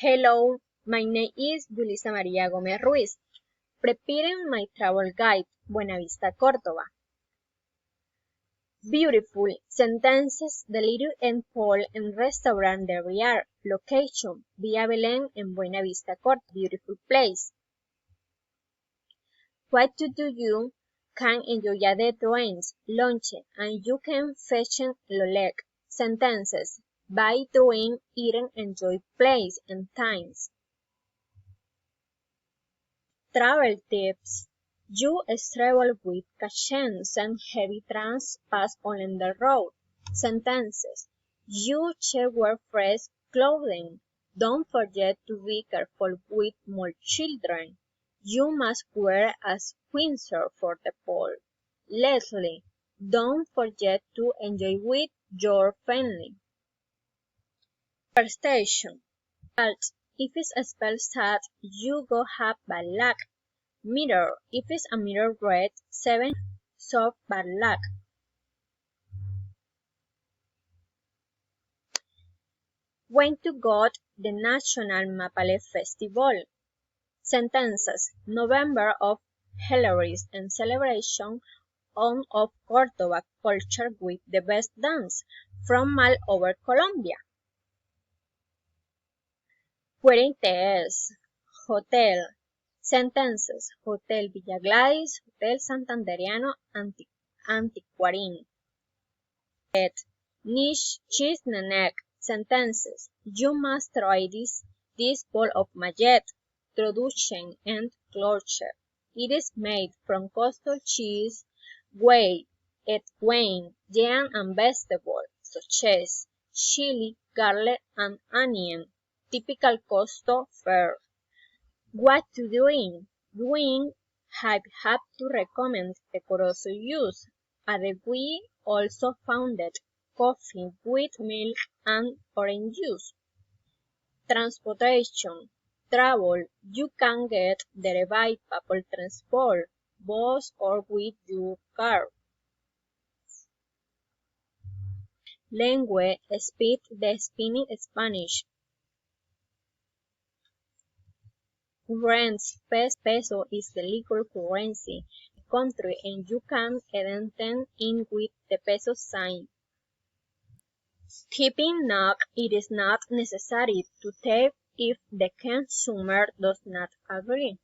Hello, my name is Yulisa María Gómez Ruiz. Preparing my travel guide, Buenavista, Córdoba. Beautiful sentences de Lirio and Paul en Restaurant de Riar. Location, Vía Belén en Buenavista, Córdoba. Beautiful place. What to do you can enjoy the trains, lunch, and you can fashion lo leg. Sentences. By doing, eating, enjoy place and times. Travel tips. You travel with caution and heavy trans pass on the road. Sentences. You should wear fresh clothing. Don't forget to be careful with small children. You must wear a winter for the cold. Leslie, don't forget to enjoy with your family. Superstition. If it's a spell sad, you go have bad luck. Mirror. If it's a mirror red, 7 of bad luck. When to go to the National Mapale Festival. Sentences. November of hilarious and celebration on of Córdoba culture with the best dance from all over Colombia. Fuentes. Hotel. Sentences. Hotel Villa Gladys, Hotel Santanderiano, Antiquarín. Niche cheese neck. Sentences. You must try this bowl of Mayet, tradition and culture. It is made from cottage cheese, whey, egg wine, jam and vegetables such as chili, garlic and onion. Typical costo fare. What to doing? Doing have to recommend decoroso use. We also founded coffee with milk and orange juice. Transportation. Travel. You can get there by public transport, bus or with your car. Language. Speak the speaking Spanish. Currency. Peso is the legal currency in the country and you can enter in with the peso sign. Tipping note. It is not necessary to tip if the consumer does not agree.